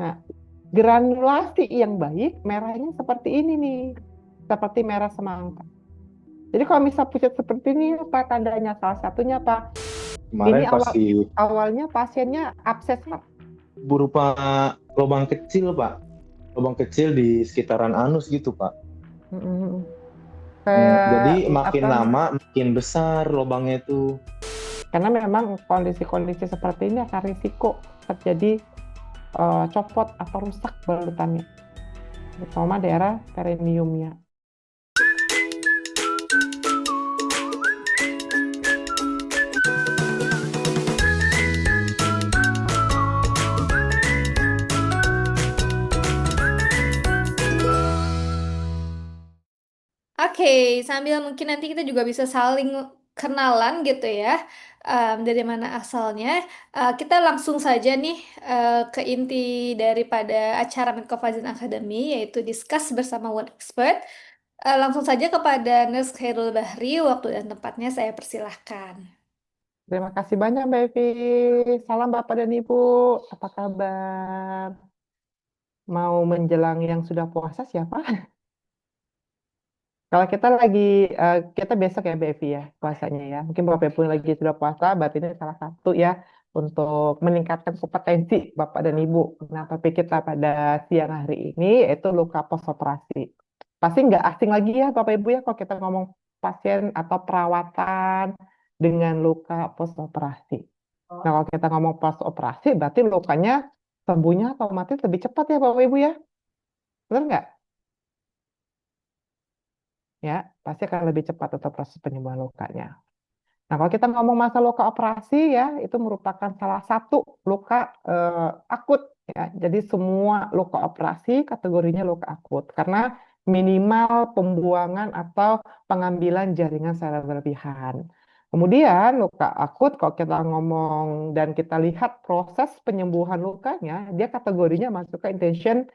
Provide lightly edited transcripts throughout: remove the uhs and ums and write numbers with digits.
Nah, granulasi yang baik merahnya seperti ini nih, seperti merah semangka. Jadi kalau misal pucat seperti ini apa tandanya? Salah satunya apa? Ini Kemarin pas di awalnya pasiennya abses Pak. berupa lubang kecil, Pak. Lubang kecil di sekitaran anus gitu, Pak. Mm-mm. Jadi makin Apa? lama makin besar lubangnya itu. Karena memang kondisi-kondisi seperti ini akan risiko terjadi copot atau rusak balutannya, terutama daerah perineumnya. Oke, sambil mungkin nanti kita juga bisa saling kenalan gitu ya, dari mana asalnya. Kita langsung saja nih ke inti daripada acara Medcofazin Academy, yaitu discuss bersama One Expert. Langsung saja kepada Nurse Khairul Bahri, waktu dan tempatnya saya persilahkan. Terima kasih banyak Mbak Evi. Salam Bapak dan Ibu. Apa kabar? Mau menjelang yang sudah puasa siapa? Kalau kita lagi, kita besok ya Mbak Evi ya puasanya ya. Mungkin Bapak Ibu lagi sudah puasa, berarti ini salah satu ya untuk meningkatkan kompetensi Bapak dan Ibu. Nah, topik kita pada siang hari ini yaitu luka postoperasi. Pasti nggak asing lagi ya Bapak Ibu ya kalau kita ngomong pasien atau perawatan dengan luka postoperasi. Nah, kalau kita ngomong postoperasi, berarti lukanya sembuhnya otomatis lebih cepat ya Bapak Ibu ya. Benar nggak? Ya, pasti akan lebih cepat untuk proses penyembuhan lukanya. Nah, kalau kita ngomong masalah luka operasi ya, itu merupakan salah satu luka akut ya. Jadi semua luka operasi kategorinya luka akut karena minimal pembuangan atau pengambilan jaringan secara berlebihan. Kemudian luka akut kalau kita ngomong dan kita lihat proses penyembuhan lukanya, dia kategorinya masuk ke intention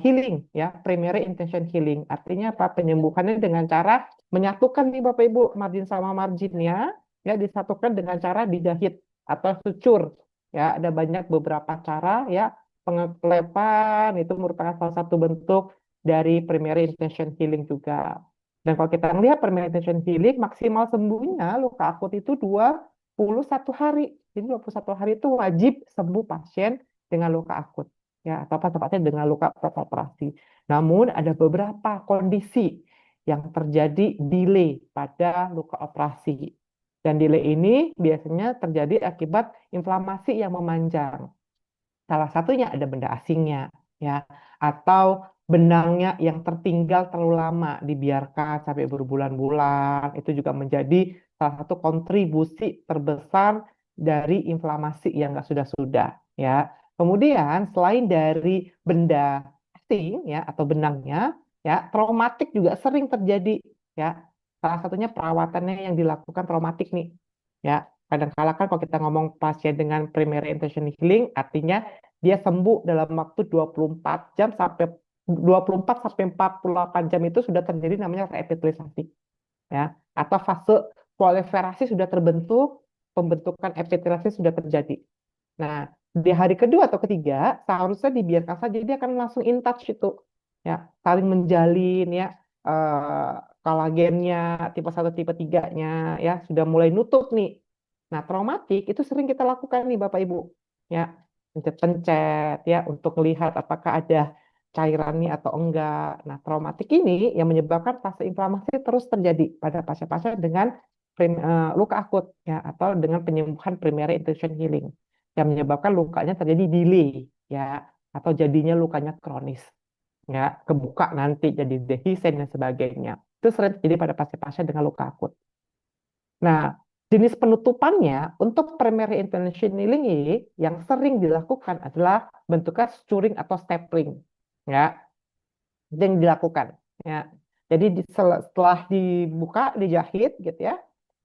healing ya, primary intention healing. Artinya apa? Penyembuhannya dengan cara menyatukan nih Bapak Ibu margin sama marginnya ya disatukan dengan cara dijahit atau sucur. Ya, ada banyak beberapa cara ya. Pengeklepan itu merupakan salah satu bentuk dari primary intention healing juga. Dan kalau kita lihat primary intention healing maksimal sembuhnya luka akut itu 21 hari. Jadi 21 hari itu wajib sembuh pasien dengan luka akut ya atau apa tepatnya dengan luka operasi. Namun ada beberapa kondisi yang terjadi delay pada luka operasi. Dan delay ini biasanya terjadi akibat inflamasi yang memanjang. Salah satunya ada benda asingnya, ya, atau benangnya yang tertinggal terlalu lama dibiarkan sampai berbulan-bulan. Itu juga menjadi salah satu kontribusi terbesar dari inflamasi yang nggak sudah-sudah, ya. Kemudian selain dari benda asing, ya, atau benangnya, ya, traumatik juga sering terjadi, ya. Salah satunya perawatannya yang dilakukan traumatik nih, ya. Kadang-kala kan kalau kita ngomong pasien dengan primary intention healing, artinya dia sembuh dalam waktu 24 jam sampai 24 sampai 48 jam itu sudah terjadi namanya reepitelisasi ya atau fase proliferasi sudah terbentuk, pembentukan epiteliasi sudah terjadi. Nah, di hari kedua atau ketiga seharusnya dibiarkan saja dia akan langsung in touch itu ya, saling menjalin ya eh, kolagennya tipe satu tipe 3-nya ya sudah mulai nutup nih. Nah, traumatik itu sering kita lakukan nih Bapak Ibu. Ya, pencet-pencet ya untuk melihat apakah ada cairannya atau enggak. Nah, traumatik ini yang menyebabkan fase inflamasi terus terjadi pada pasien-pasien dengan luka akut ya atau dengan penyembuhan primary intention healing yang menyebabkan lukanya terjadi delay ya atau jadinya lukanya kronis ya kebuka nanti jadi dehiscence dan sebagainya. Itu sering terjadi pada pasien-pasien dengan luka akut. Nah, jenis penutupannya untuk primary intention healing ini yang sering dilakukan adalah bentuknya suturing atau stapling. Ya, itu yang dilakukan. Ya. Jadi setelah dibuka, dijahit gitu ya,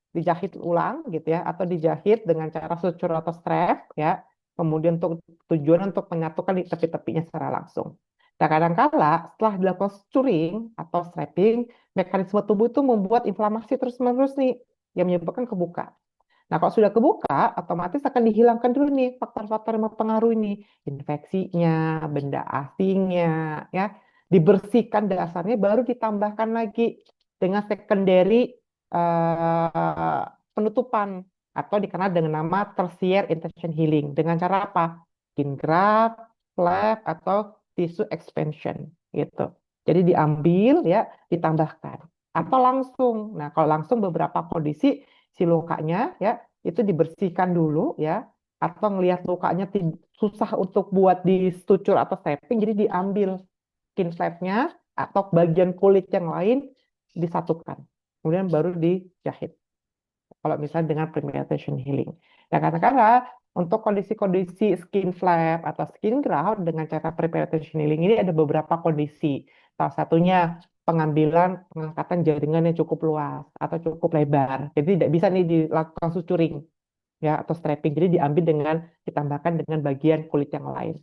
dijahit ulang gitu ya, atau dijahit dengan cara suture atau strap ya. Kemudian untuk tujuan untuk menyatukan di tepi-tepinya secara langsung. Nah, kadang-kala setelah dilakukan suturing atau strapping, mekanisme tubuh itu membuat inflamasi terus-menerus nih yang menyebabkan kebuka. Nah, kalau sudah kebuka, otomatis akan dihilangkan dulu nih faktor-faktor yang mempengaruhi ini, infeksinya, benda asingnya, ya, dibersihkan dasarnya, baru ditambahkan lagi dengan secondary eh, penutupan atau dikenal dengan nama tertiary intention healing. Dengan cara apa? Skin graft, flap, atau tissue expansion gitu. Jadi diambil ya, ditambahkan atau langsung. Nah, kalau langsung beberapa kondisi si lukanya ya itu dibersihkan dulu ya, atau ngelihat lukanya susah untuk buat di suture atau stepping, jadi diambil skin flap-nya atau bagian kulit yang lain disatukan. Kemudian baru dijahit. Kalau misalnya dengan pigmentation healing. Nah, kadang-kadang untuk kondisi-kondisi skin flap atau skin graft dengan cara pigmentation healing ini ada beberapa kondisi. Salah satunya pengambilan pengangkatan jaringan yang cukup luas atau cukup lebar. Jadi tidak bisa nih dilakukan suturing ya atau strapping. Jadi diambil dengan ditambahkan dengan bagian kulit yang lain.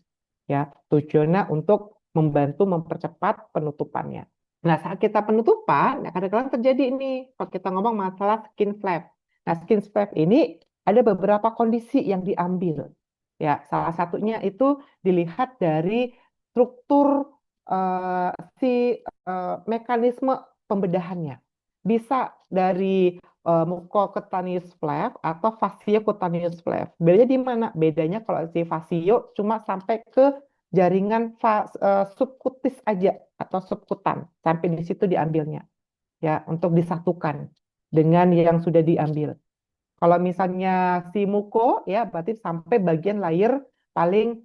Ya, tujuannya untuk membantu mempercepat penutupannya. Nah, saat kita penutupan, nah kadang-kadang terjadi ini kalau kita ngomong masalah skin flap. Nah, skin flap ini ada beberapa kondisi yang diambil. Ya, salah satunya itu dilihat dari struktur eh, si mekanisme pembedahannya. Bisa dari mucocutaneous flap atau fasciocutaneous flap. Bedanya di mana? Bedanya kalau si fascio cuma sampai ke jaringan subkutis aja atau subkutan. Sampai di situ diambilnya ya untuk disatukan dengan yang sudah diambil. Kalau misalnya si muko ya berarti sampai bagian layer paling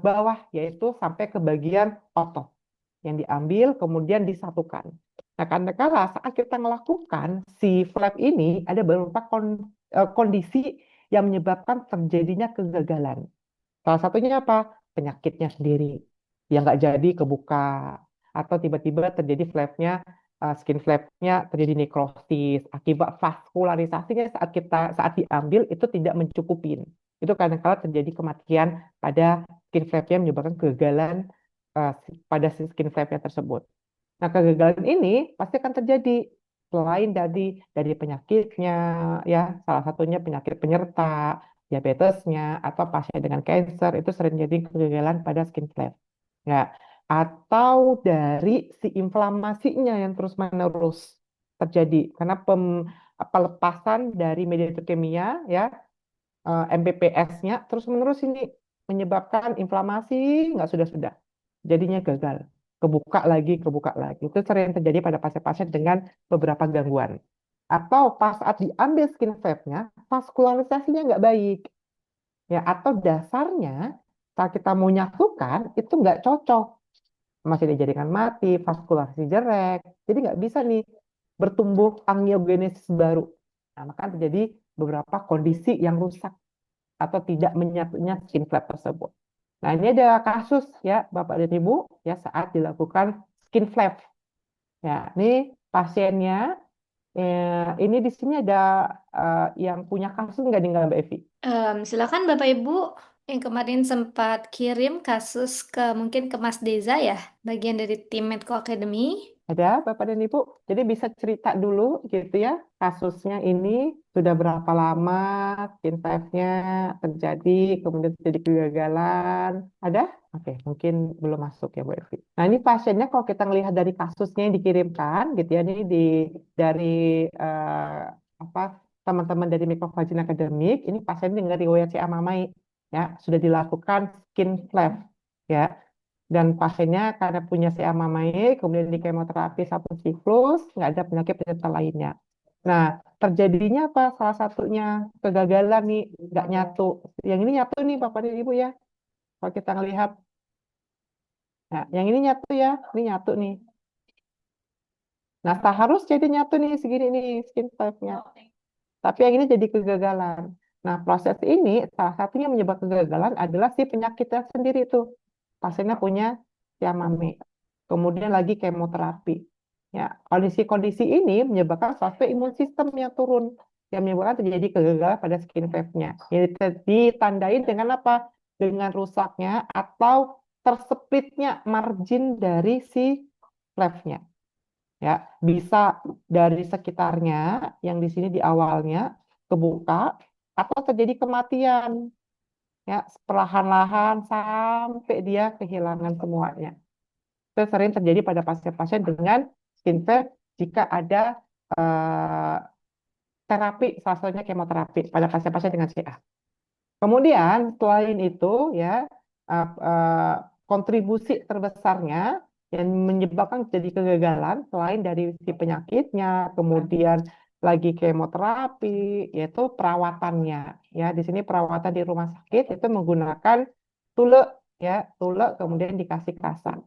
bawah yaitu sampai ke bagian otot yang diambil kemudian disatukan. Nah, karena saat kita melakukan si flap ini ada beberapa kondisi yang menyebabkan terjadinya kegagalan. Salah satunya apa? Penyakitnya sendiri yang nggak jadi kebuka atau tiba-tiba terjadi flapnya skin flapnya terjadi nekrosis akibat vaskularisasinya saat diambil itu tidak mencukupin. Itu kadang-kala terjadi kematian pada skin flapnya menyebabkan kegagalan pada si skin flapnya tersebut. Nah, kegagalan ini pasti akan terjadi selain dari penyakitnya, ya salah satunya penyakit penyerta, diabetesnya, atau pasien dengan cancer itu sering jadi kegagalan pada skin flap. Ya, atau dari si inflamasinya yang terus-menerus terjadi karena pelepasan dari mediator kimia ya MPPS-nya terus-menerus ini menyebabkan inflamasi nggak sudah-sudah. Jadinya gagal. Kebuka lagi. Itu sering terjadi pada pasien-pasien dengan beberapa gangguan. Atau pas saat diambil skin flap-nya, vaskularisasinya nggak baik. Ya, atau dasarnya saat kita mau nyatukan, itu nggak cocok. Masih ada jaringan mati, vaskulasi jelek. Jadi nggak bisa nih bertumbuh angiogenesis baru. Nah, maka terjadi beberapa kondisi yang rusak atau tidak menyatunya skin flap tersebut. Nah, ini ada kasus ya Bapak dan Ibu ya saat dilakukan skin flap. Ya, ini pasiennya ini di sini ada yang punya kasus nggak nih Mbak Evi? Silakan Bapak Ibu yang kemarin sempat kirim kasus mungkin ke Mas Deza ya, bagian dari tim Medco Academy. Ada Bapak dan Ibu? Jadi bisa cerita dulu gitu ya, kasusnya ini sudah berapa lama skin flap-nya terjadi, kemudian terjadi kegagalan. Ada? Oke, mungkin belum masuk ya Bu Evi. Nah ini pasiennya kalau kita melihat dari kasusnya yang dikirimkan gitu ya, ini dari apa teman-teman dari Microvagin Academic, ini pasien dengan riwayat CA mamai ya, sudah dilakukan skin flap ya dan pasiennya karena punya CA mamai, kemudian di kemoterapi satu siklus, nggak ada penyakit penyerta lainnya. Nah, terjadinya apa? Salah satunya kegagalan nih, nggak nyatu. Yang ini nyatu nih, Bapak dan Ibu ya. Kalau kita ngelihat, nah, yang ini nyatu ya, ini nyatu nih. Nah, seharusnya jadi nyatu nih, segini nih skin type-nya. Tapi yang ini jadi kegagalan. Nah, proses ini salah satunya menyebabkan kegagalan adalah si penyakitnya sendiri tuh. Pasiennya punya Yamame. Kemudian lagi kemoterapi. Ya, kondisi-kondisi ini menyebabkan suatu imun sistem yang turun yang menyebabkan terjadi kegagalan pada skin flap-nya. Ini ditandai dengan apa? Dengan rusaknya atau tersplitnya margin dari si flap-nya. Ya, bisa dari sekitarnya yang di sini di awalnya, kebuka atau terjadi kematian, ya perlahan-lahan sampai dia kehilangan semuanya. Itu sering terjadi pada pasien-pasien dengan skin flare jika ada terapi, salah satunya kemoterapi pada pasien-pasien dengan CA. Kemudian selain itu ya kontribusi terbesarnya yang menyebabkan jadi kegagalan selain dari si penyakitnya, kemudian lagi kemoterapi, yaitu perawatannya. Ya, di sini perawatan di rumah sakit itu menggunakan tulek ya, tulek kemudian dikasih kasar.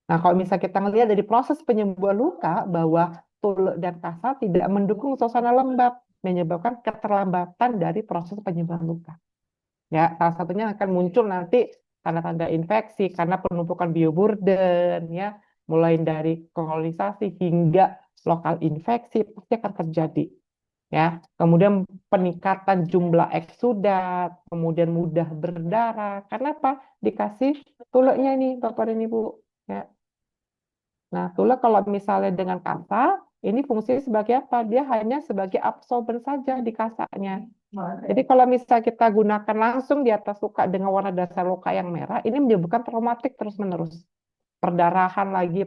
Nah, kalau misalnya kita melihat dari proses penyembuhan luka bahwa tulek dan kasar tidak mendukung suasana lembab, menyebabkan keterlambatan dari proses penyembuhan luka. Ya, salah satunya akan muncul nanti tanda-tanda infeksi karena penumpukan bioburden, ya, mulai dari kolonisasi hingga lokal infeksi pasti akan terjadi. Ya, kemudian peningkatan jumlah eksudat, kemudian mudah berdarah. Karena apa? Dikasih tuleknya nih, Bapak dan Ibu. Ya. Nah, tulek kalau misalnya dengan kasa, ini fungsinya sebagai apa? Dia hanya sebagai absorber saja di kasanya. Jadi kalau misalnya kita gunakan langsung di atas luka dengan warna dasar luka yang merah, ini menyebabkan traumatik terus-menerus. Perdarahan lagi.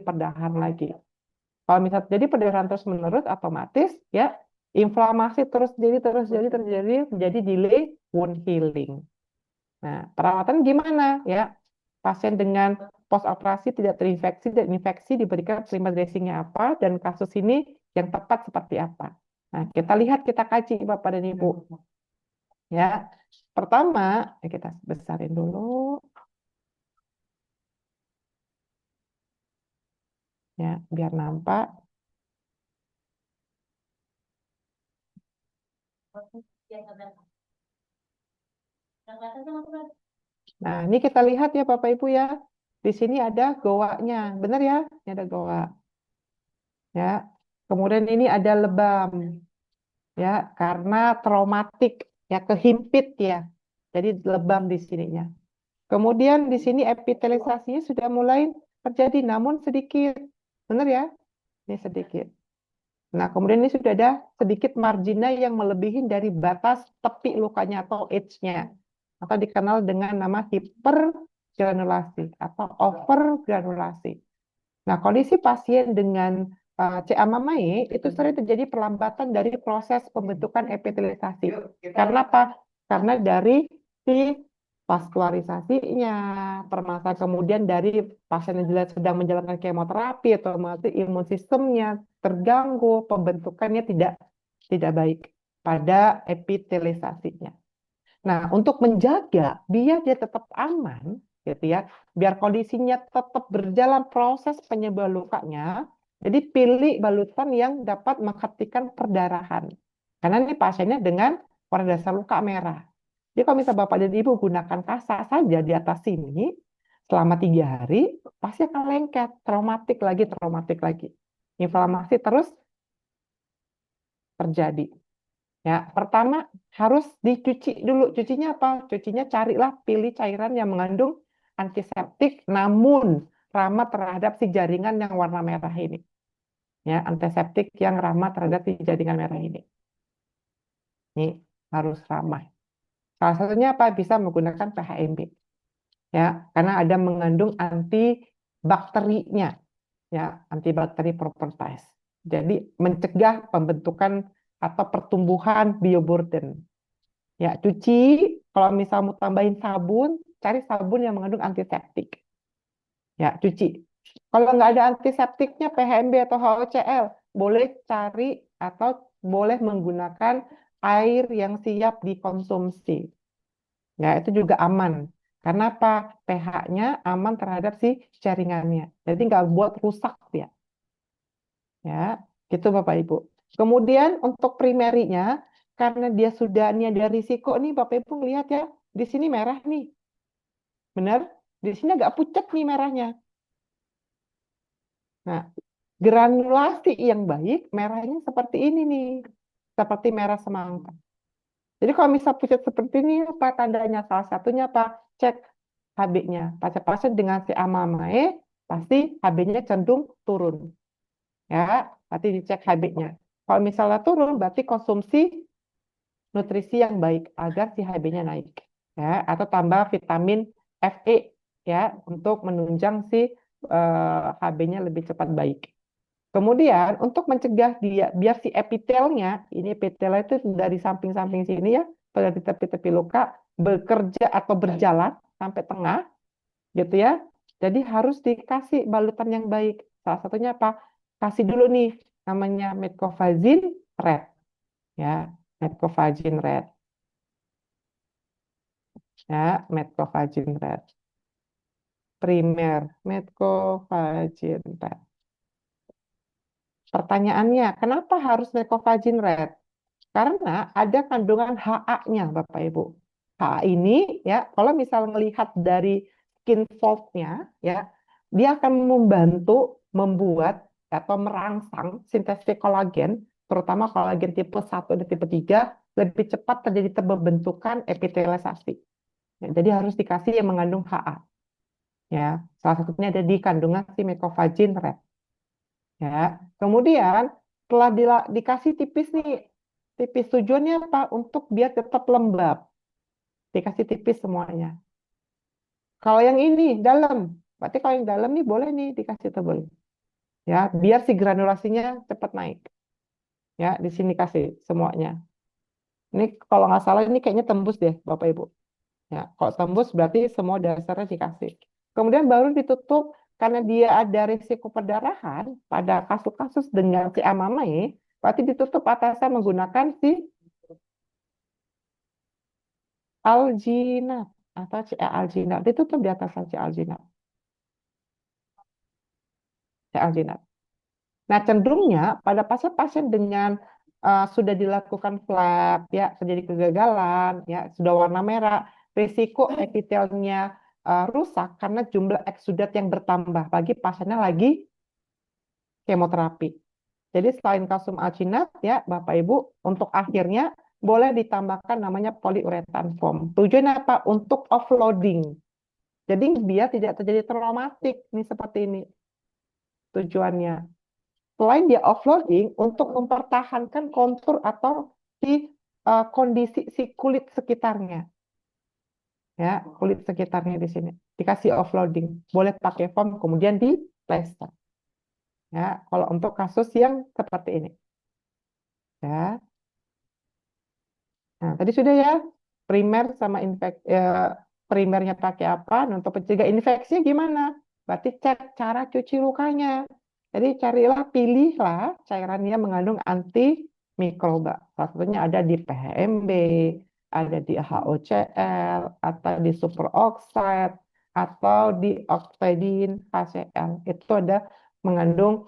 Kalau misalnya jadi perdarahan terus-menerus, otomatis ya inflamasi terjadi, menjadi delay wound healing. Nah, perawatan gimana ya? Pasien dengan post operasi tidak terinfeksi dan infeksi diberikan prima dressingnya apa dan kasus ini yang tepat seperti apa. Nah, kita lihat, kita kaji Bapak dan Ibu. Ya, pertama kita besarin dulu ya biar nampak. Nah, ini kita lihat ya Bapak Ibu ya. Di sini ada goanya, benar ya? Ini ada goa. Ya. Kemudian ini ada lebam. Ya, karena traumatik ya, kehimpit ya. Jadi lebam di sininya. Kemudian di sini epitelisasinya sudah mulai terjadi namun sedikit. Benar ya? Ini sedikit. Nah, kemudian ini sudah ada sedikit margina yang melebihi dari batas tepi lukanya atau edge-nya. Atau dikenal dengan nama hipergranulasi atau overgranulasi. Nah, kondisi pasien dengan CA mamae itu sering terjadi perlambatan dari proses pembentukan epitelisasi. Karena apa? Karena dari si vaskularisasinya, permasalahan kemudian dari pasien yang sedang menjalankan kemoterapi, otomatis imun sistemnya terganggu, pembentukannya tidak baik pada epitelisasinya. Nah, untuk menjaga biar dia tetap aman, gitu ya, biar kondisinya tetap berjalan proses penyembuhan lukanya, jadi pilih balutan yang dapat menghentikan perdarahan. Karena ini pasiennya dengan warna dasar luka merah. Jadi kalau misalnya Bapak dan Ibu gunakan kasa saja di atas sini, selama 3 hari, pasti akan lengket, traumatik lagi. Inflamasi terus terjadi. Ya, pertama harus dicuci dulu. Cucinya apa? Cucinya carilah pilih cairan yang mengandung antiseptik namun ramah terhadap si jaringan yang warna merah ini. Ya, antiseptik yang ramah terhadap si jaringan merah ini. Ini harus ramah. Salah satunya apa? Bisa menggunakan PHMB. Ya, karena ada mengandung antibakterinya. Ya, antibakteri properties. Jadi mencegah pembentukan atau pertumbuhan bioburden. Ya, cuci. Kalau misal mau tambahin sabun, cari sabun yang mengandung antiseptik. Ya, cuci. Kalau nggak ada antiseptiknya, PHMB atau HOCl, boleh cari atau boleh menggunakan air yang siap dikonsumsi. Ya, itu juga aman. Karena apa? pH-nya aman terhadap si jaringannya. Jadi nggak buat rusak dia. Ya, gitu Bapak Ibu. Kemudian untuk primerinya, karena dia sudah ini ada risiko nih Bapak Ibu lihat ya, di sini merah nih. Benar? Di sini agak pucat nih merahnya. Nah, granulasi yang baik merahnya seperti ini nih. Seperti merah semangka. Jadi kalau misal pucat seperti ini apa tandanya? Salah satunya apa? Cek HB-nya. Pasien-pasien dengan si amamae pasti HB-nya cenderung turun. Ya, berarti dicek HB-nya. Kalau misalnya turun, berarti konsumsi nutrisi yang baik agar si HB-nya naik, ya, atau tambah vitamin Fe, ya, untuk menunjang si HB-nya lebih cepat baik. Kemudian untuk mencegah dia biar si epitelnya, ini epitelnya itu dari samping-samping sini ya, pada di tepi-tepi luka bekerja atau berjalan sampai tengah, gitu ya. Jadi harus dikasih balutan yang baik. Salah satunya apa? Kasih dulu nih namanya Metcovazine Red, ya, Metcovazine Red, ya, Metcovazine Red, primer Metcovazine Red. Pertanyaannya, kenapa harus Metcovazine Red? Karena ada kandungan HA-nya, Bapak Ibu. HA ini ya, kalau misal melihat dari skin fold-nya ya, dia akan membantu membuat atau merangsang sintesis kolagen, terutama kolagen tipe 1 dan tipe 3 lebih cepat terjadi pembentukan epitelisasi. Ya, jadi harus dikasih yang mengandung HA. Ya, salah satunya ada di kandungan si Metcovazine Red. Ya, kemudian setelah dikasih tipis nih, tipis tujuannya apa? Untuk biar tetap lembab. Dikasih tipis semuanya. Kalau yang ini dalam, berarti kalau yang dalam nih boleh nih dikasih tebal. Ya, biar si granulasinya cepat naik. Ya, di sini kasih semuanya. Ini kalau nggak salah ini kayaknya tembus deh, Bapak Ibu. Ya, kalau tembus berarti semua dasarnya dikasih. Kemudian baru ditutup karena dia ada risiko perdarahan pada kasus-kasus dengan si amamai, berarti ditutup atasnya menggunakan si alginat atau alginat. Ditutup di atas si alginat. Si alginat. Nah, cenderungnya pada pasien-pasien dengan sudah dilakukan flap, ya, terjadi kegagalan, ya, sudah warna merah, risiko epitelnya rusak karena jumlah eksudat yang bertambah bagi pasiennya lagi kemoterapi. Jadi selain kalsium alginat, ya, Bapak Ibu, untuk akhirnya boleh ditambahkan namanya poliuretan foam. Tujuannya apa? Untuk offloading. Jadi biar tidak terjadi traumatik, nih seperti ini tujuannya. Selain dia offloading, untuk mempertahankan kontur atau si kondisi si kulit sekitarnya, ya, kulit sekitarnya di sini dikasih offloading, boleh pakai foam kemudian di plester, ya. Kalau untuk kasus yang seperti ini, ya. Nah, tadi sudah ya primer sama primernya pakai apa, dan untuk pencegah infeksinya gimana? Berarti cek cara cuci lukanya. Jadi carilah, pilihlah cairan yang mengandung anti mikroba. Salah satunya ada di PHMB, ada di HOCl, atau di superoxide, atau di oxidin HCl. Itu ada mengandung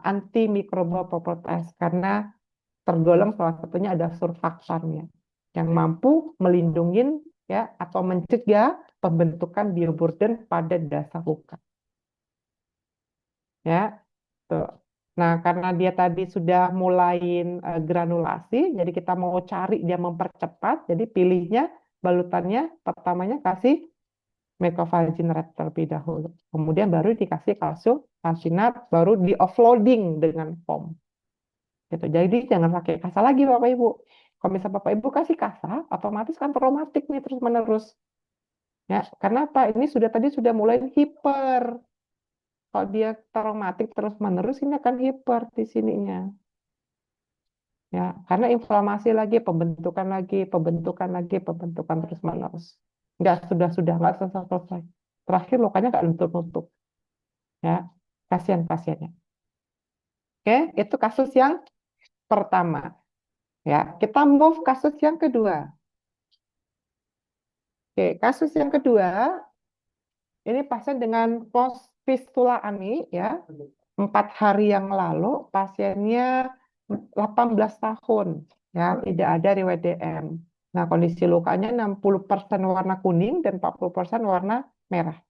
antimikroba properties karena tergolong salah satunya ada surfaktannya yang mampu melindungi, ya, atau mencegah pembentukan bioburden pada dasar luka. Ya, tuh. Nah, karena dia tadi sudah mulai granulasi, jadi kita mau cari dia mempercepat, jadi pilihnya balutannya pertamanya kasih Metcovazine Red terlebih dahulu. Kemudian baru dikasih kalsium alginat, baru di offloading dengan foam. Gitu. Jadi jangan pakai kasa lagi Bapak Ibu. Kalau misalnya Bapak Ibu kasih kasa, otomatis kan traumatik nih terus menerus. Ya, karena apa? Ini tadi sudah mulai hiper. Kalau dia traumatik terus menerus, ini akan hiper di sininya. Ya, karena inflamasi lagi, pembentukan lagi, pembentukan terus menerus. Nggak selesai. Terakhir lukanya nggak nutup-nutup. Ya, kasihan pasiennya. Oke, itu kasus yang pertama. Ya, kita move kasus yang kedua. Oke, kasus yang kedua, ini pasien dengan post fistula ani, ya, 4 hari yang lalu pasiennya 18 tahun, ya, tidak ada riwayat DM. Nah, kondisi lukanya 60% warna kuning dan 40% warna merah.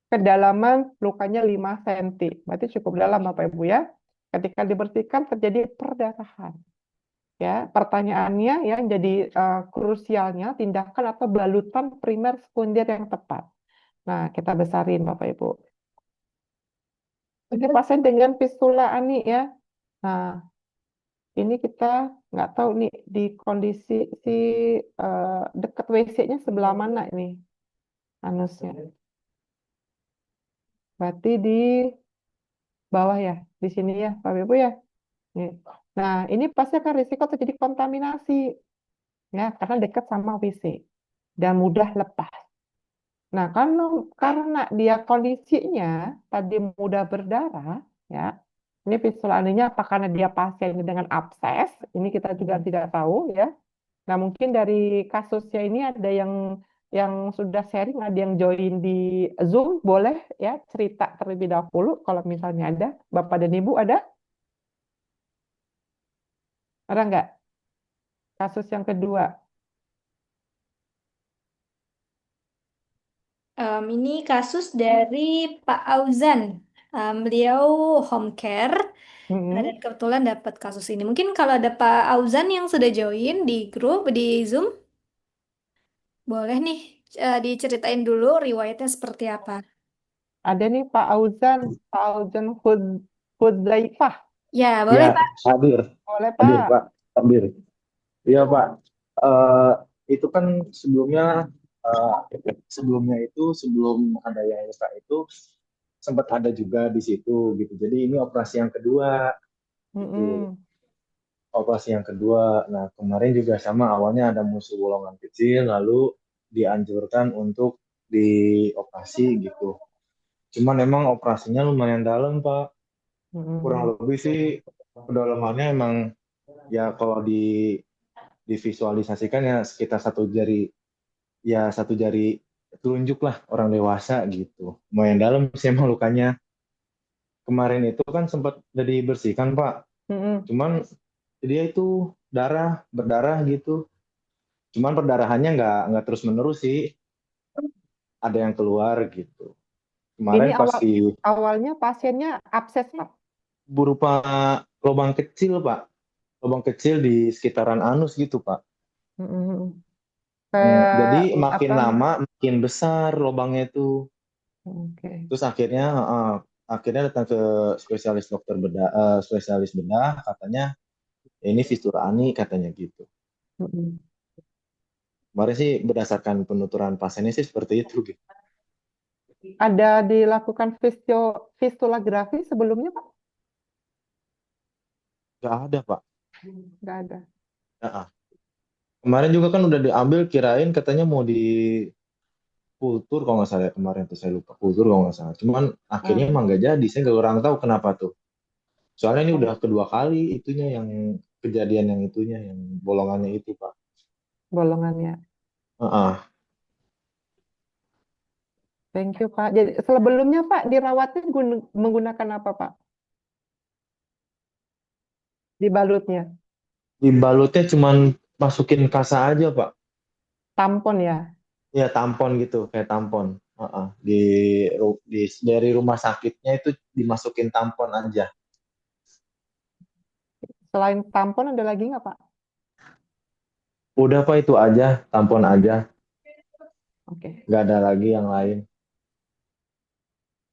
Kedalaman lukanya 5 cm, berarti cukup dalam Bapak Ibu ya. Ketika dibersihkan terjadi perdarahan. Ya, pertanyaannya ya jadi krusialnya tindakan atau balutan primer sekunder yang tepat. Nah, kita besarin Bapak Ibu. Ini pasien dengan fistula ani ya. Nah, ini kita nggak tahu nih di kondisi si dekat WC-nya sebelah mana ini anusnya. Berarti di bawah ya, di sini ya, Pak Ibu ya. Nih. Nah, ini pasti akan risiko terjadi kontaminasi ya, karena dekat sama WC dan mudah lepas. Nah, karena dia kondisinya tadi mudah berdarah, ya, ini visualnya apa karena dia pasien dengan abses, ini kita juga tidak tahu ya. Nah, mungkin dari kasusnya ini ada yang sudah sharing, ada yang join di Zoom, boleh ya cerita terlebih dahulu kalau misalnya ada. Bapak dan Ibu ada nggak kasus yang kedua? Ini kasus dari Pak Auzan. Beliau home care dan Mm-mm. kebetulan dapat kasus ini. Mungkin kalau ada Pak Auzan yang sudah join di grup di Zoom, boleh nih diceritain dulu riwayatnya seperti apa. Ada nih Pak Auzan Hudzaifah. Ya, boleh Ya, Pak. hadir, Boleh hadir Pak? Pak, hadir. Iya Pak. Eh, itu kan eh, sebelumnya itu sebelum ada yang luka itu sempat ada juga di situ gitu. Jadi ini operasi yang kedua gitu. Mm-mm. Operasi yang kedua. Nah, kemarin juga sama awalnya ada musuh bolongan kecil lalu dianjurkan untuk dioperasi gitu. Cuman emang operasinya lumayan dalam, Pak. Mm-mm. Kurang lebih sih kedalamannya emang ya kalau divisualisasikan ya sekitar satu jari telunjuk lah orang dewasa gitu. Lumayan dalam sih emang lukanya. Kemarin itu kan sempat udah dibersihkan, Pak. Mm-mm. Cuman dia itu berdarah gitu. Cuman perdarahannya nggak terus menerus sih. Ada yang keluar gitu. Ini Kemarin pas awalnya pasiennya abses Pak. berupa lubang kecil, Pak. Lubang kecil di sekitaran anus gitu, Pak. Mm-mm. Jadi Kayak makin apa? lama makin besar lubangnya itu. Oke. Terus akhirnya datang ke spesialis bedah katanya ini fistula ani katanya gitu. Mm-mm. Kemarin sih berdasarkan penuturan pasiennya sih seperti itu gitu. Ada dilakukan fistulagrafi sebelumnya Pak? Nggak ada Pak. Nggak ada. Nah, kemarin juga kan udah diambil kirain katanya mau di kultur kalau nggak salah ya, kemarin tuh saya lupa kultur kalau nggak salah. Cuman akhirnya Hmm. emang nggak jadi. Saya nggak orang tahu kenapa tuh. Soalnya ini udah Oh, kedua kali itunya yang kejadian yang itunya yang bolongannya itu Pak. bolongannya. Heeh. Thank you Pak. Jadi sebelumnya Pak dirawatnya menggunakan apa Pak? Dibalutnya Dibalutnya cuman masukin kasa aja Pak. tampon ya. Ya tampon gitu, kayak tampon. Heeh. Dari rumah sakitnya itu dimasukin tampon aja. Selain tampon ada lagi nggak Pak? Udah Pak itu aja, tampon aja. Oke. Nggak ada lagi yang lain.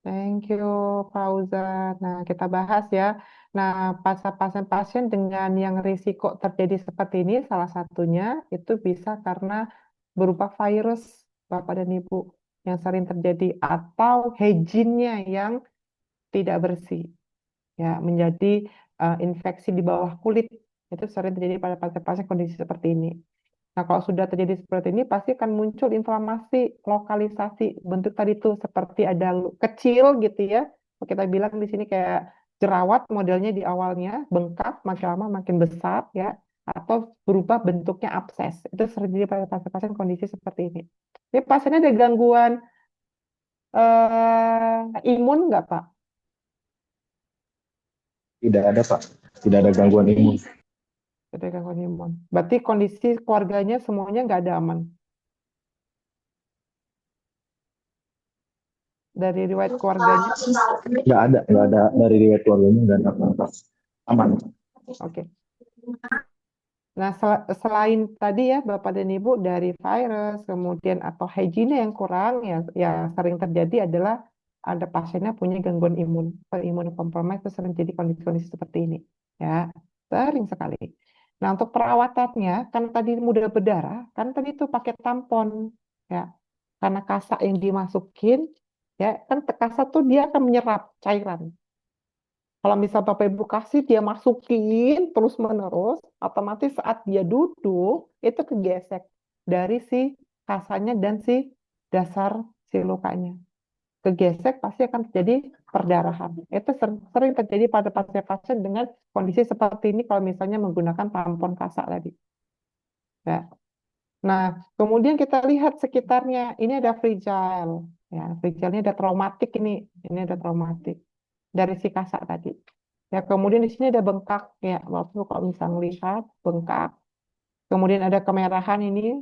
Thank you, Fauzan. Nah, kita bahas ya. Nah, pasien-pasien dengan yang risiko terjadi seperti ini, salah satunya itu bisa karena berupa virus, Bapak dan Ibu, yang sering terjadi, atau hygiene-nya yang tidak bersih, ya, menjadi infeksi di bawah kulit. Itu sering terjadi pada pasien-pasien kondisi seperti ini. Nah, kalau sudah terjadi seperti ini, pasti akan muncul inflamasi, lokalisasi, bentuk tadi tuh seperti ada kecil gitu ya. Kalau kita bilang di sini kayak jerawat modelnya di awalnya, bengkak, makin lama makin besar ya, atau berubah bentuknya abses. Itu sering terjadi pada pasien-pasien kondisi seperti ini. Ini pasiennya ada gangguan imun nggak, Pak? Tidak ada Pak. Tidak ada gangguan imun. Ada gangguan imun. Berarti kondisi keluarganya semuanya nggak ada aman. Dari riwayat keluarganya, Nggak ada dari riwayat keluarganya nggak ada apa-apa. Aman. oke. Nah, selain tadi ya Bapak dan Ibu dari virus, kemudian atau hygiene yang kurang ya, ya sering terjadi adalah ada pasiennya punya gangguan imun, imun kompromis itu sering jadi kondisi-kondisi seperti ini. Ya. sering sekali. Nah, untuk perawatannya, kan tadi mudah berdarah, kan tadi itu pakai tampon, ya. Karena kasak yang dimasukin, ya, kan kasak tuh dia akan menyerap cairan. Kalau misal Bapak Ibu kasih dia masukin terus-menerus, otomatis saat dia duduk, itu kegesek dari si kasanya dan si dasar si lukanya. Kegesek pasti akan terjadi perdarahan. Itu sering terjadi pada pasien-pasien dengan kondisi seperti ini kalau misalnya menggunakan tampon kasak tadi. Ya. Nah, kemudian kita lihat sekitarnya. Ini ada fragile. Ya, fragile ini ada traumatik ini. Ini ada traumatik dari si kasak tadi. Ya, kemudian di sini ada bengkak ya. Waktu kalau bisa melihat bengkak. Kemudian ada kemerahan ini.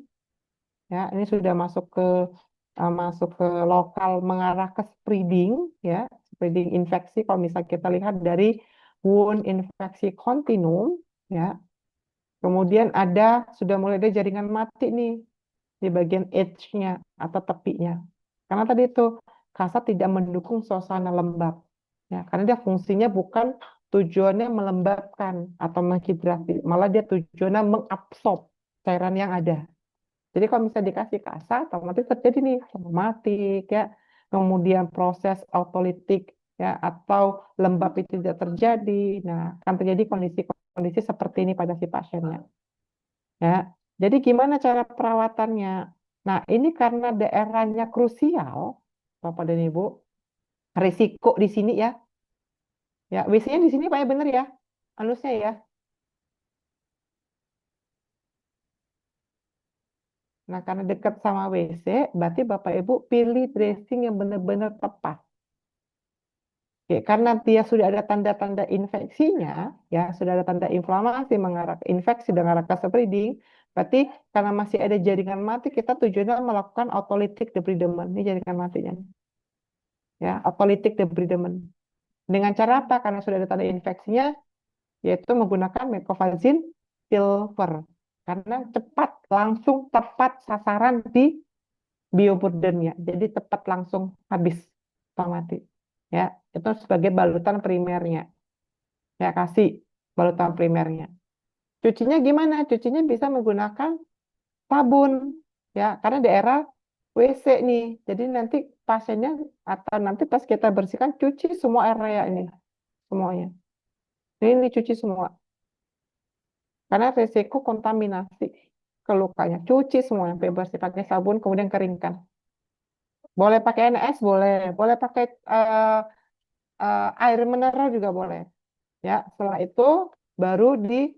Ya, ini sudah masuk ke lokal mengarah ke spreading ya, spreading infeksi. Kalau misal kita lihat dari wound infeksi kontinum ya. Kemudian sudah mulai ada jaringan mati nih di bagian edge-nya atau tepinya. Karena tadi itu kasat tidak mendukung suasana lembab. Ya, karena dia fungsinya bukan tujuannya melembabkan atau menghidrasi, malah dia tujuannya mengabsorb cairan yang ada. Jadi kalau misalnya dikasih kasar, otomatis terjadi nih traumatik ya, kemudian proses autolitik ya atau lembab itu tidak terjadi. Nah, akan terjadi kondisi-kondisi seperti ini pada si pasiennya. Ya, jadi gimana cara perawatannya? Nah, ini karena daerahnya krusial, Bapak dan Ibu, risiko di sini ya. Ya, WC-nya di sini Pak ya bener ya, halusnya ya. Nah, karena dekat sama WC, berarti Bapak Ibu pilih dressing yang benar-benar tepat. Ya, karena dia sudah ada tanda-tanda infeksinya, ya sudah ada tanda inflamasi mengarah ke infeksi dan mengarah ke spreading, berarti karena masih ada jaringan mati, kita tujuannya melakukan autolytic debridement. Ini jaringan matinya, ya autolytic debridement. Dengan cara apa? Karena sudah ada tanda infeksinya, yaitu menggunakan mecofazin silver. Karena cepat, langsung, tepat sasaran di bioburdennya. Jadi tepat langsung habis atau mati. Ya, itu sebagai balutan primernya. Ya, kasih balutan primernya. Cucinya gimana? Cucinya bisa menggunakan sabun. Ya, karena daerah WC nih. Jadi nanti pasiennya atau nanti pas kita bersihkan cuci semua area ini semuanya. Ini cuci semua. Karena risiko kontaminasi ke lukanya. Cuci semua sampai bersih pakai sabun kemudian keringkan. Boleh pakai NS, boleh. Boleh pakai air mineral juga boleh. Ya, setelah itu baru di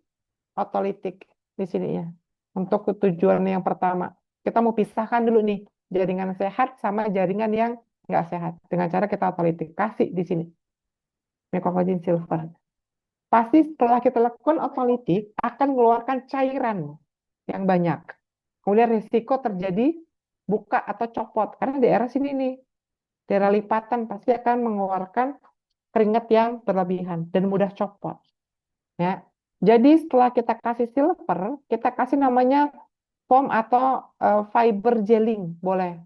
otolitik di sininya. Untuk tujuan yang pertama, kita mau pisahkan dulu nih jaringan sehat sama jaringan yang nggak sehat. Dengan cara kita otolitik. Kasih di sini. Mecofazin silver. Pasti setelah kita lakukan otolitik akan mengeluarkan cairan yang banyak. Kemudian risiko terjadi buka atau copot. Karena daerah sini nih, daerah lipatan pasti akan mengeluarkan keringat yang berlebihan dan mudah copot. Ya. Jadi setelah kita kasih silver, kita kasih namanya foam atau fiber gelling, boleh.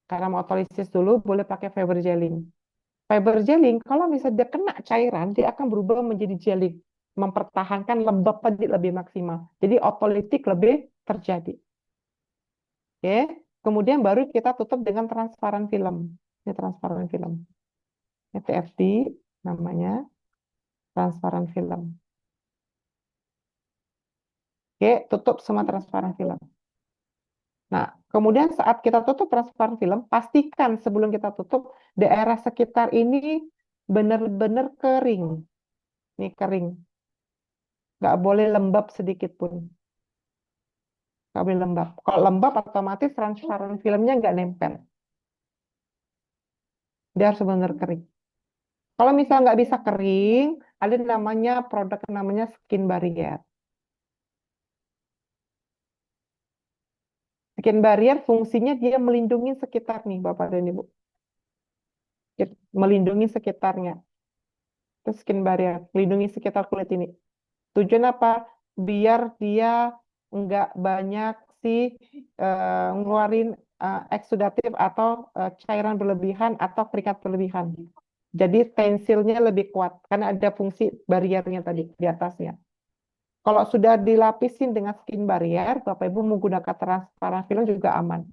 Karena mau otolisis dulu, boleh pakai fiber gelling. Fiber gelling, kalau misalnya dia kena cairan, dia akan berubah menjadi gelling, mempertahankan lembab tadi lebih maksimal. Jadi otolitik lebih terjadi. Oke, kemudian baru kita tutup dengan transparan film. Ini transparan film. Ini TFT namanya, transparan film. Oke, tutup semua transparan film. Nah, kemudian saat kita tutup transparan film, pastikan sebelum kita tutup daerah sekitar ini benar-benar kering. Ini kering. Nggak boleh lembab sedikit pun. Nggak boleh lembab. Kalau lembab otomatis transparan filmnya nggak nempel. Dia harus benar kering. Kalau misalnya nggak bisa kering, ada namanya produk namanya skin barrier. Skin barrier fungsinya dia melindungi sekitar nih, Bapak dan Ibu. Melindungi sekitarnya. Itu skin barrier, melindungi sekitar kulit ini. Tujuan apa? Biar dia nggak banyak sih ngeluarin eksudatif atau cairan berlebihan atau keringat berlebihan. Jadi tensilnya lebih kuat karena ada fungsi bariernya tadi di atasnya. Kalau sudah dilapisin dengan skin barrier, Bapak Ibu menggunakan transparan film juga aman.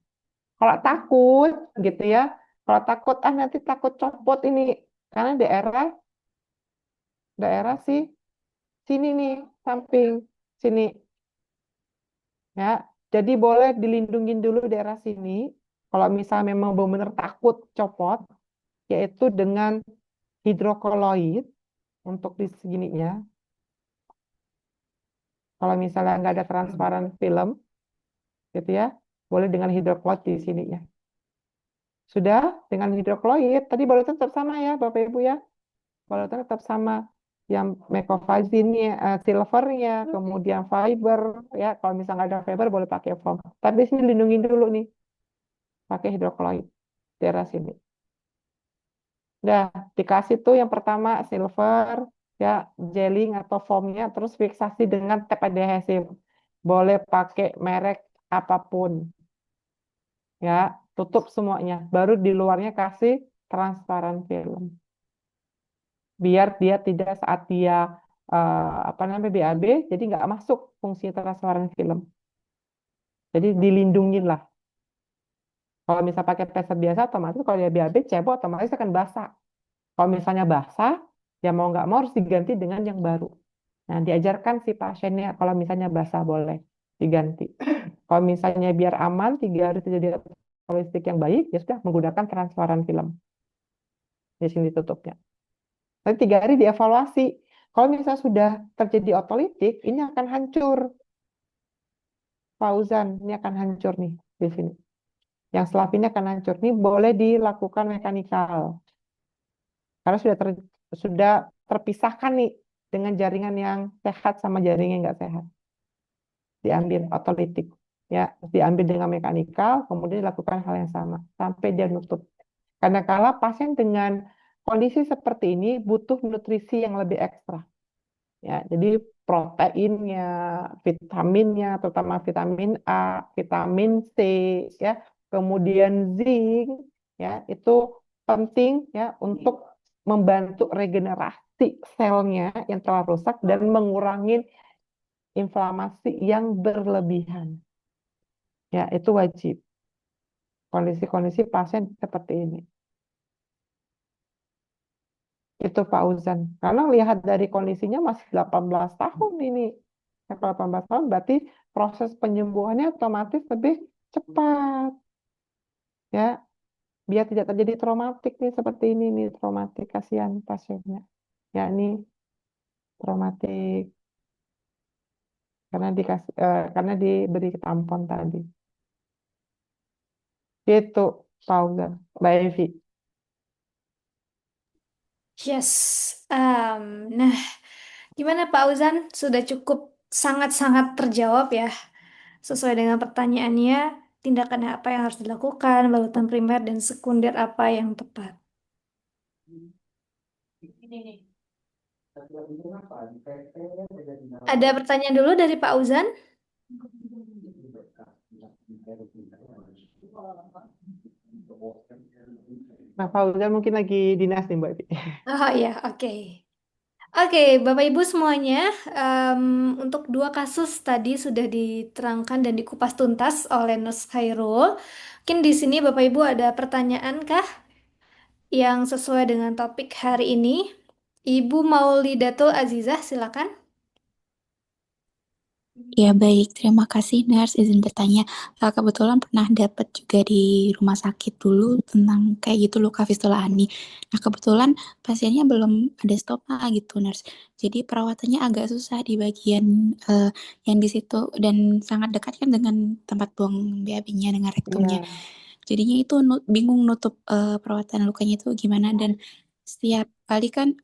Kalau takut gitu ya, kalau takut nanti takut copot ini karena daerah daerah sih sini nih samping sini ya. Jadi boleh dilindungin dulu daerah sini. Kalau misalnya memang benar-benar takut copot, yaitu dengan hidrokoloid untuk di segininya. Kalau misalnya nggak ada transparan film, gitu ya, boleh dengan hidrokoloid di sininya. Sudah dengan hidrokloid, tadi barusan tetap sama ya Bapak Ibu ya. Barusan tetap sama. Yang mecofazine-nya, silvernya, kemudian fiber ya. Kalau misalnya nggak ada fiber boleh pakai foam. Tapi sini lindungin dulu nih, pakai hidrokloid daerah sini. Udah dikasih tuh yang pertama silver ya, gelling atau foamnya, terus fiksasi dengan tap adhesif. Boleh pakai merek apapun ya, tutup semuanya. Baru di luarnya kasih transparan film. Biar dia tidak saat dia apa namanya BAB, jadi nggak masuk fungsi transparan film. Jadi dilindungin lah. Kalau misal pakai peset biasa, otomatis kalau dia BAB, cebok otomatis akan basah. Kalau misalnya basah, ya mau nggak mau harus diganti dengan yang baru. Nah, diajarkan si pasiennya kalau misalnya basah boleh diganti. Kalau misalnya biar aman, 3 hari terjadi holistik yang baik, ya sudah menggunakan transparan film. Di sini tutupnya. Nanti 3 hari dievaluasi. Kalau misalnya sudah terjadi otolitik, ini akan hancur. Fauzan, ini akan hancur nih di sini. Yang selap ini akan hancur. Ini boleh dilakukan mekanikal. Karena sudah terpisahkan nih dengan jaringan yang sehat sama jaringan yang nggak sehat. Diambil otolitik. Ya, diambil dengan mekanikal, kemudian dilakukan hal yang sama. Sampai dia nutup. Karena kala pasien dengan kondisi seperti ini butuh nutrisi yang lebih ekstra. Ya, jadi proteinnya, vitaminnya, terutama vitamin A, vitamin C, ya, kemudian zinc, ya, itu penting ya untuk membantu regenerasi selnya yang telah rusak dan mengurangi inflamasi yang berlebihan. Ya, itu wajib. Kondisi-kondisi pasien seperti ini. Itu Pak Uzan. Karena lihat dari kondisinya masih 18 tahun ini. Ya, kalau 18 tahun berarti proses penyembuhannya otomatis lebih cepat. Ya, biar tidak terjadi traumatik nih seperti ini nih, traumatik kasihan pasiennya. Ya, ini traumatik karena diberi tampon tadi. Itu Pak Uzan. Mbak Evi. Yes. Nah, gimana Pak Uzan? Sudah cukup sangat-sangat terjawab ya. Sesuai dengan pertanyaannya, tindakan apa yang harus dilakukan, balutan primer dan sekunder apa yang tepat. Ada pertanyaan dulu dari Pak Uzan? Nah, Pak Uzan mungkin lagi dinas nih Mbak Evi. Oh ya, oke. Oke, Bapak Ibu semuanya, em, untuk 2 kasus tadi sudah diterangkan dan dikupas tuntas oleh Nus Khairul. Mungkin di sini Bapak Ibu ada pertanyaan kah yang sesuai dengan topik hari ini? Ibu Maulidatul Azizah, silakan. Ya baik, terima kasih Nurse. Izin bertanya, kebetulan pernah dapat juga di rumah sakit dulu tentang kayak gitu luka fistula ani. Nah kebetulan pasiennya belum ada stoma gitu Nurse. Jadi perawatannya agak susah di bagian yang di situ dan sangat dekat kan dengan tempat buang BAB-nya dengan rektumnya. Iya, Jadinya itu bingung nutup perawatan lukanya itu gimana dan setiap kali kan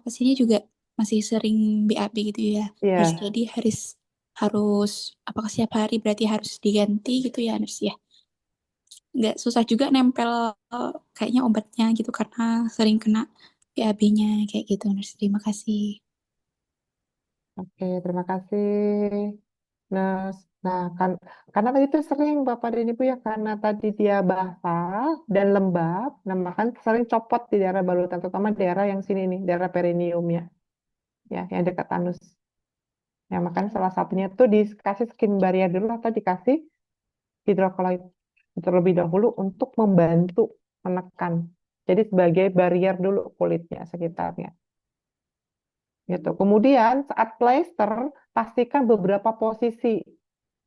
pasiennya juga masih sering BAB gitu ya. Nurse. iya. Jadi harus harus apakah setiap hari berarti harus diganti gitu ya nurse ya nggak susah juga nempel kayaknya obatnya gitu karena sering kena BAB-nya kayak gitu nurse terima kasih. Oke, terima kasih. Nah, karena tadi itu sering Bapak dan Ibu ya, karena tadi dia basah dan lembab, nah makanya sering copot di daerah balutan, terutama daerah yang sini nih, daerah perineumnya, ya, yang dekat anus. Ya, makanya salah satunya itu dikasih skin barrier dulu atau dikasih hidrokoloid terlebih dahulu untuk membantu menekan. Jadi sebagai barrier dulu kulitnya sekitarnya. Gitu. Kemudian saat plester, pastikan beberapa posisi.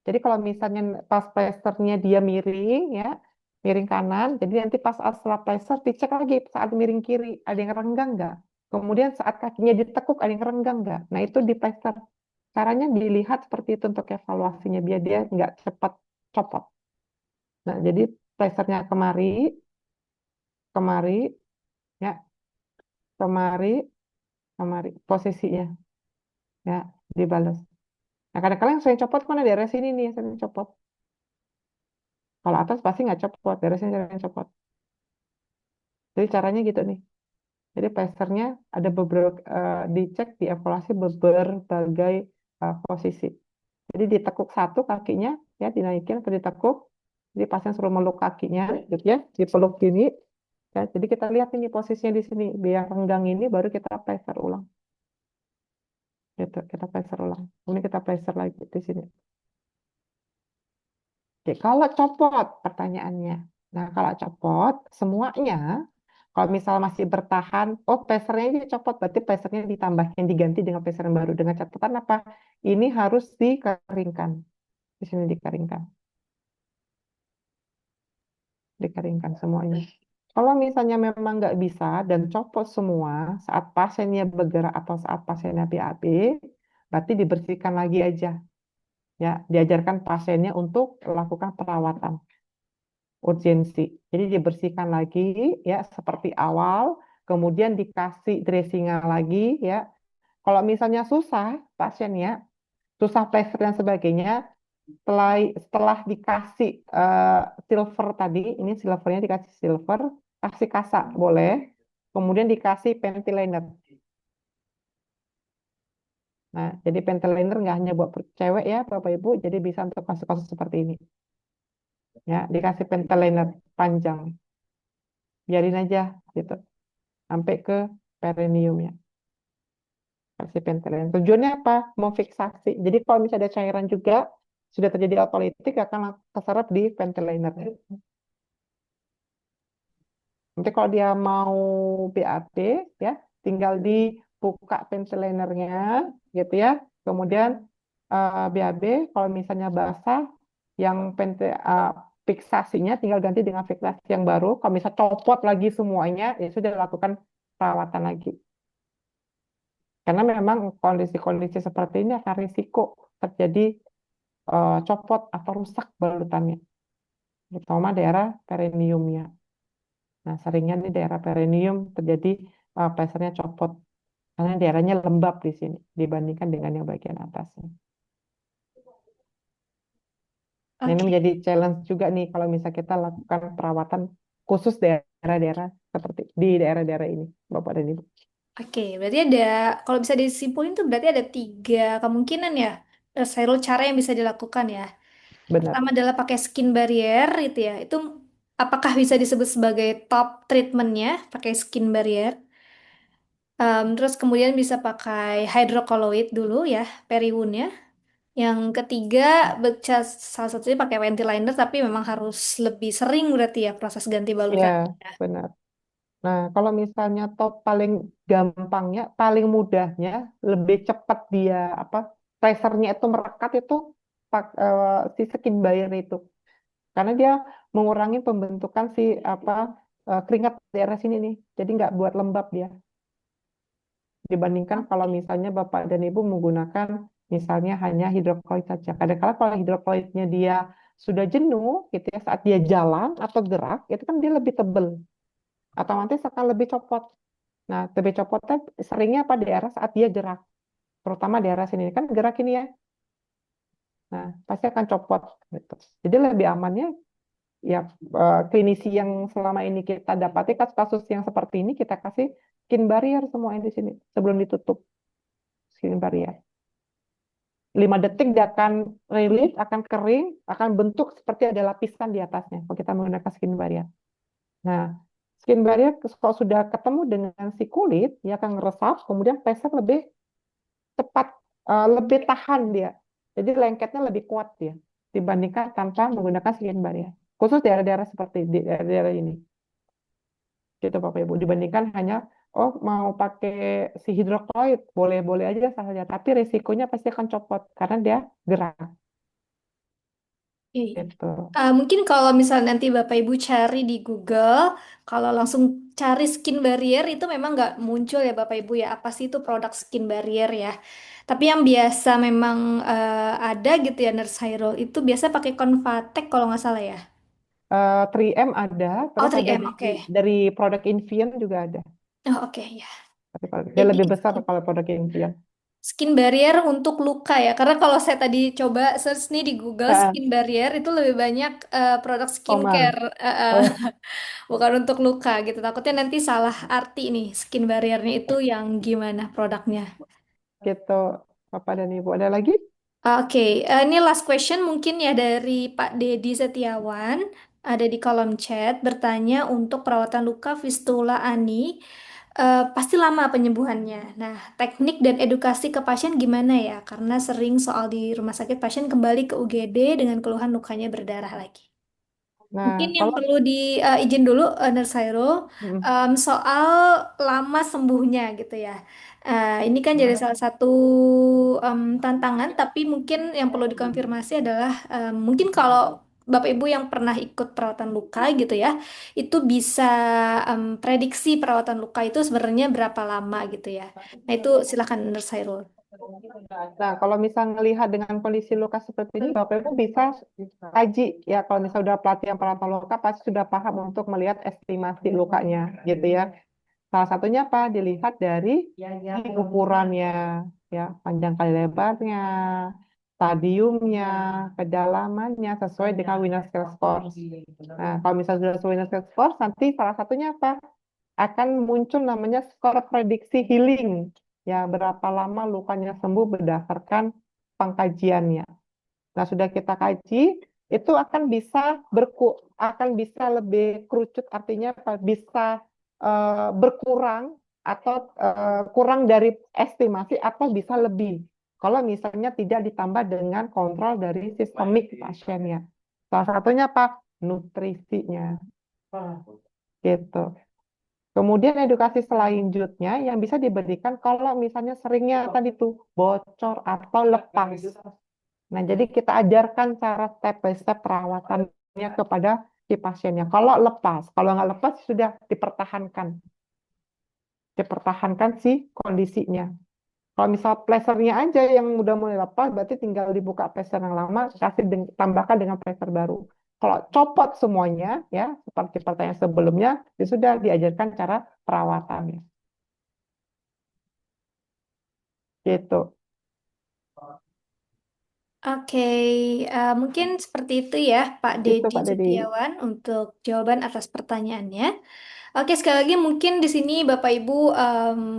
Jadi kalau misalnya pas plesternya dia miring, ya, miring kanan, jadi nanti pas setelah plester dicek lagi saat miring kiri, ada yang renggang nggak? Kemudian saat kakinya ditekuk, ada yang renggang nggak? Nah itu di plester. Caranya dilihat seperti itu untuk evaluasinya, biar dia nggak cepat copot. Nah jadi plesternya kemari, kemari, ya, kemari, kemari, posisinya, ya, dibalas. Nah kadang-kadang yang sering copot mana daerah sini nih yang sering copot. Kalau atas pasti nggak copot, daerah sini sering copot. Jadi caranya gitu nih. Jadi pesernya ada beberapa dicek, dievaluasi berbagai posisi. Jadi ditekuk satu kakinya, ya dinaikin atau ditekuk. Jadi pasien suruh meluk kakinya, gitu ya, dipeluk gini. Ya, jadi kita lihat ini posisinya di sini. Biar renggang ini baru kita peser ulang. Gitu, kita peser ulang. Kemudian kita peser lagi di sini. Oke, kalau copot pertanyaannya. Nah, kalau copot semuanya, kalau misal masih bertahan, oh pesernya ini copot, berarti pesernya ditambahin, diganti dengan peser yang baru. Dengan catatan apa? Ini harus dikeringkan. Di sini dikeringkan. Dikeringkan semuanya. Kalau misalnya memang nggak bisa dan copot semua saat pasiennya bergerak atau saat pasiennya BAB, berarti dibersihkan lagi aja. Ya, diajarkan pasiennya untuk melakukan perawatan urgensi. Jadi dibersihkan lagi ya seperti awal, kemudian dikasih dressingan lagi ya. Kalau misalnya susah pasiennya, susah plester dan sebagainya, setelah dikasih silver tadi, ini silvernya dikasih silver, kasih kasa boleh, kemudian dikasih panty liner. Nah, jadi panty liner nggak hanya buat cewek ya, Bapak Ibu, jadi bisa untuk kasus-kasus seperti ini. Ya, dikasih panty liner panjang, biarin aja gitu, sampai ke perineumnya. Kasih panty liner. Tujuannya apa? Memfiksasi. Jadi kalau misalnya ada cairan juga, sudah terjadi autolitik akan keserap di panty liner. Nanti kalau dia mau BAB ya, tinggal dibuka pensilinernya gitu ya. Kemudian BAB kalau misalnya basah yang fiksasinya tinggal ganti dengan fiksasi yang baru. Kalau misalnya copot lagi semuanya, ya sudah lakukan perawatan lagi. Karena memang kondisi-kondisi seperti ini akan risiko terjadi copot atau rusak balutannya, terutama daerah perineumnya. Nah, seringnya di daerah perineum terjadi plesternya copot karena daerahnya lembab di sini dibandingkan dengan yang bagian atasnya. Nah, ini Oke. menjadi challenge juga nih kalau misalnya kita lakukan perawatan khusus daerah-daerah seperti di daerah-daerah ini, Bapak dan Ibu. Oke, berarti ada, kalau bisa disimpulin tuh berarti ada 3 kemungkinan ya, Sairul, cara yang bisa dilakukan ya. Benar. Pertama adalah pakai skin barrier gitu ya. Itu apakah bisa disebut sebagai top treatmentnya, pakai skin barrier? Terus kemudian bisa pakai hydrocolloid dulu ya, periwoundnya. Yang ketiga, salah satunya pakai ventilator, tapi memang harus lebih sering berarti ya proses ganti Ya, balutan. benar. Nah, kalau misalnya top paling gampangnya, paling mudahnya, lebih cepat dia apa tracernya itu merekat itu si skin barrier itu. Karena dia mengurangi pembentukan si apa keringat di daerah sini nih. Jadi nggak buat lembab dia. Dibandingkan kalau misalnya Bapak dan Ibu menggunakan misalnya hanya hidrokolit saja. Kadang-kadang kalau hidrokoloidnya dia sudah jenuh gitu ya saat dia jalan atau gerak itu kan dia lebih tebel. Otomatis akan lebih copot. Nah, lebih copotnya seringnya pada daerah saat dia gerak. Terutama daerah sini kan gerak ini ya. Nah, pasti akan copot gitu. Jadi lebih amannya ya klinisi yang selama ini kita dapati kasus-kasus yang seperti ini kita kasih skin barrier semuanya di sini sebelum ditutup skin barrier. 5 detik dia akan rilis, akan kering, akan bentuk seperti ada lapisan di atasnya kalau kita menggunakan skin barrier. Nah, skin barrier kalau sudah ketemu dengan si kulit, dia akan meresap, kemudian peser lebih cepat lebih tahan dia. Jadi lengketnya lebih kuat dia dibandingkan tanpa menggunakan skin barrier. Khusus daerah-daerah seperti di daerah-daerah ini. Gitu Bapak Ibu. Dibandingkan hanya oh mau pakai si hidrokloid boleh-boleh aja saja, tapi risikonya pasti akan copot karena dia gerak Oke. gitu. Mungkin kalau misalnya nanti Bapak Ibu cari di Google, kalau langsung cari skin barrier itu memang nggak muncul ya Bapak Ibu ya, apa sih itu produk skin barrier ya. Tapi yang biasa memang ada gitu ya Nurse Hyrule, itu biasa pakai Convatec kalau nggak salah ya. 3M ada, Oh terus ada 3M, dari oke. produk Invion juga ada. Oh oke ya. Tapi kalau dia Jadi lebih besar kalau produk Invion. skin barrier untuk luka ya, karena kalau saya tadi coba search nih di Google, Ah, skin barrier itu lebih banyak produk Oman. skincare. Oh, Bukan untuk luka gitu. Takutnya nanti salah arti nih skin barriernya itu yang gimana produknya. gitu. Bapak dan Ibu. Ada lagi? Oke, ini last question mungkin ya dari Pak Dedi Setiawan. Ada di kolom chat bertanya untuk perawatan luka fistula ani. Pasti lama penyembuhannya. Nah, teknik dan edukasi ke pasien gimana ya? Karena sering soal di rumah sakit pasien kembali ke UGD dengan keluhan lukanya berdarah lagi. Mungkin Nah, yang kalau perlu izin dulu, Nurse Hairul, mm, soal lama sembuhnya gitu ya. Ini kan jadi salah satu tantangan, tapi mungkin yang perlu dikonfirmasi adalah mungkin kalau Bapak Ibu yang pernah ikut perawatan luka gitu ya, itu bisa prediksi perawatan luka itu sebenarnya berapa lama gitu ya. Nah itu silakan Nurse Hairul. nah, kalau misal melihat dengan kondisi luka seperti ini, Bapak Ibu bisa kaji ya. Kalau misal sudah pelatihan perawatan luka, pasti sudah paham untuk melihat estimasi lukanya, gitu ya. Salah satunya apa? Dilihat dari ukurannya, ya, panjang kali lebarnya, stadiumnya, kedalamannya, sesuai dengan Winner Scale Score. Nah, kalau misalnya sudah sesuai Winner Scale Score, nanti salah satunya apa? Akan muncul namanya skor prediksi healing. Ya, berapa lama lukanya sembuh berdasarkan pengkajiannya. Nah, sudah kita kaji, itu akan bisa lebih kerucut, artinya apa? Bisa berkurang atau kurang dari estimasi atau bisa lebih. Kalau misalnya tidak ditambah dengan kontrol dari sistemik pasiennya. Salah satunya apa? Nutrisinya. Gitu. Kemudian edukasi selanjutnya yang bisa diberikan kalau misalnya seringnya tadi tuh bocor atau lepas. Nah, jadi kita ajarkan cara step by step perawatannya kepada si pasiennya. Kalau lepas, kalau nggak lepas sudah dipertahankan si kondisinya. Kalau misal plesernya aja yang udah mulai lepas, berarti tinggal dibuka pleser yang lama, tambahkan dengan pleser baru. Kalau copot semuanya, ya seperti pertanyaan sebelumnya, ya sudah diajarkan cara perawatannya. Gitu. Oke, mungkin seperti itu ya Pak Itu Dedi Pak Dedi. Setiawan untuk jawaban atas pertanyaannya. Oke, sekali lagi mungkin di sini Bapak Ibu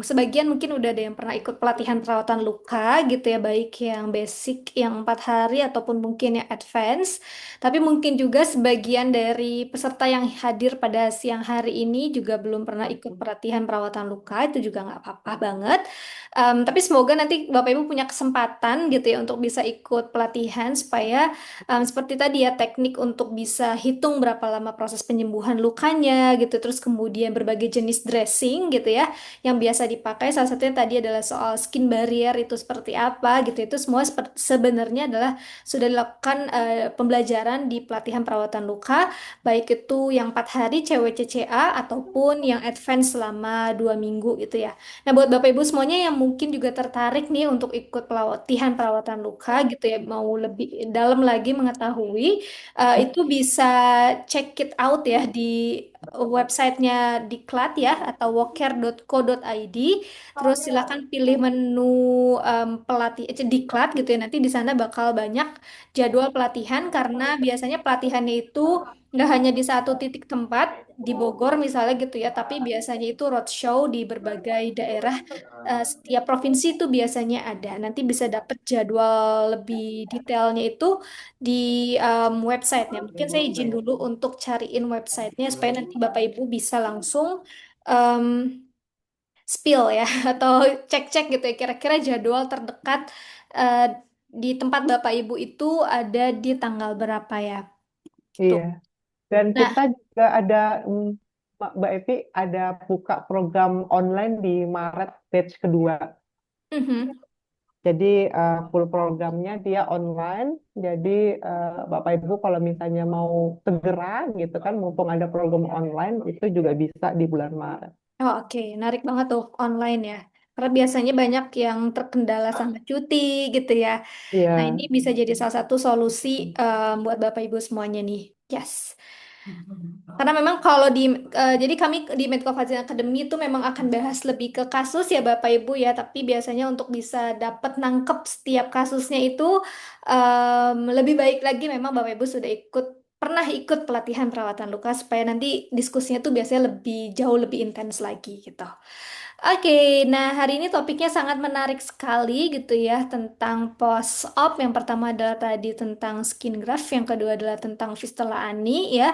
sebagian mungkin udah ada yang pernah ikut pelatihan perawatan luka gitu ya, baik yang basic yang 4 hari ataupun mungkin yang advance. Tapi mungkin juga sebagian dari peserta yang hadir pada siang hari ini juga belum pernah ikut pelatihan perawatan luka, itu juga nggak apa-apa banget. Tapi semoga nanti Bapak Ibu punya kesempatan gitu ya untuk bisa ikut pelatihan supaya seperti tadi ya teknik untuk bisa hitung berapa lama proses penyembuhan lukanya gitu, terus kemudian berbagai jenis dressing gitu ya yang biasa dipakai. Salah satunya tadi adalah soal skin barrier itu seperti apa gitu. Itu semua sebenarnya adalah sudah dilakukan pembelajaran di pelatihan perawatan luka, baik itu yang 4 hari CWCCA ataupun yang advance selama 2 minggu gitu ya. Nah, buat Bapak Ibu semuanya yang mungkin juga tertarik nih untuk ikut pelatihan perawatan luka gitu ya, mau lebih dalam lagi mengetahui, itu bisa check it out ya di websitenya Diklat ya atau woker.co.id. Terus silakan pilih menu pelatih Diklat gitu ya. Nanti di sana bakal banyak jadwal pelatihan karena biasanya pelatihannya itu nggak hanya di satu titik tempat di Bogor misalnya gitu ya, tapi biasanya itu roadshow di berbagai daerah. Setiap provinsi itu biasanya ada. Nanti bisa dapet jadwal lebih detailnya itu di websitenya. Mungkin saya izin dulu untuk cariin websitenya supaya nanti Bapak Ibu bisa langsung um, spill ya atau cek-cek gitu ya kira-kira jadwal terdekat eh, di tempat Bapak Ibu itu ada di tanggal berapa ya? Tuh. Iya. Dan Nah, kita juga ada, Mbak Evi, ada buka program online di Maret batch kedua. mhm. Jadi full programnya dia online. Jadi Bapak Ibu kalau misalnya mau segera gitu kan, mumpung ada program online itu juga bisa di bulan Maret. Oh, oke, menarik banget tuh online ya. Karena biasanya banyak yang terkendala sama cuti gitu ya. Nah, ini Iya. bisa jadi salah satu solusi buat Bapak Ibu semuanya nih. Yes. Karena memang kalau jadi kami di Medco Fazil Academy itu memang akan bahas lebih ke kasus ya Bapak Ibu ya, tapi biasanya untuk bisa dapat nangkep setiap kasusnya itu lebih baik lagi memang Bapak Ibu sudah pernah ikut pelatihan perawatan luka supaya nanti diskusinya tuh biasanya lebih jauh lebih intens lagi gitu. Oke, nah hari ini topiknya sangat menarik sekali gitu ya tentang post-op. Yang pertama adalah tadi tentang skin graft, yang kedua adalah tentang fistula ani ya.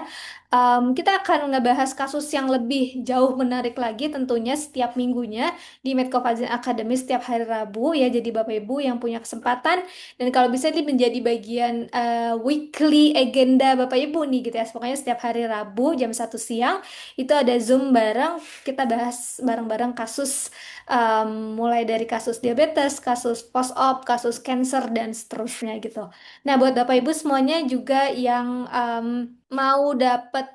Kita akan ngebahas kasus yang lebih jauh menarik lagi tentunya setiap minggunya di Medcofazin Academy setiap hari Rabu ya. Jadi Bapak Ibu yang punya kesempatan dan kalau bisa ini menjadi bagian weekly agenda Bapak Ibu nih gitu ya. Pokoknya setiap hari Rabu jam 1 siang itu ada Zoom bareng, kita bahas bareng-bareng kasus mulai dari kasus diabetes, kasus post-op, kasus cancer dan seterusnya gitu. Nah, buat Bapak Ibu semuanya juga yang mau dapat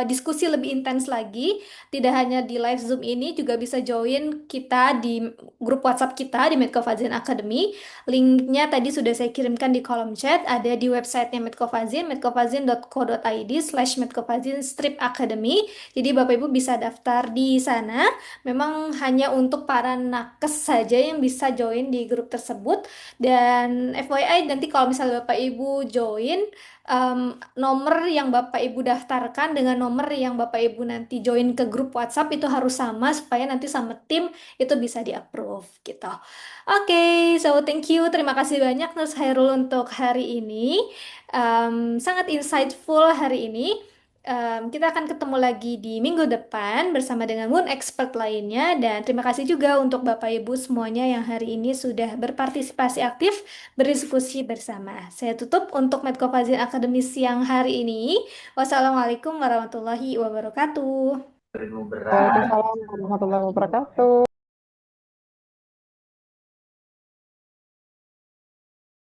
diskusi lebih intens lagi, tidak hanya di live Zoom ini, juga bisa join kita di grup WhatsApp kita di Medcofazin Academy. Linknya tadi sudah saya kirimkan di kolom chat, ada di websitenya Medcofazin, medcofazin.co.id/medcofazin-academy. Jadi Bapak Ibu bisa daftar di sana. Memang hanya untuk para nakes saja yang bisa join di grup tersebut. Dan FYI nanti kalau misalnya Bapak Ibu join, nomor yang Bapak Ibu daftarkan dengan nomor yang Bapak Ibu nanti join ke grup WhatsApp itu harus sama supaya nanti sama tim itu bisa di-approve gitu. Oke, so thank you. Terima kasih banyak Nurse Hairul untuk hari ini. Sangat insightful hari ini. Kita akan ketemu lagi di minggu depan bersama dengan Moon Expert lainnya dan terima kasih juga untuk Bapak Ibu semuanya yang hari ini sudah berpartisipasi aktif berdiskusi bersama. Saya tutup untuk Medco Fazil Academy siang hari ini. Wassalamualaikum warahmatullahi wabarakatuh. Waalaikumsalam warahmatullahi wabarakatuh.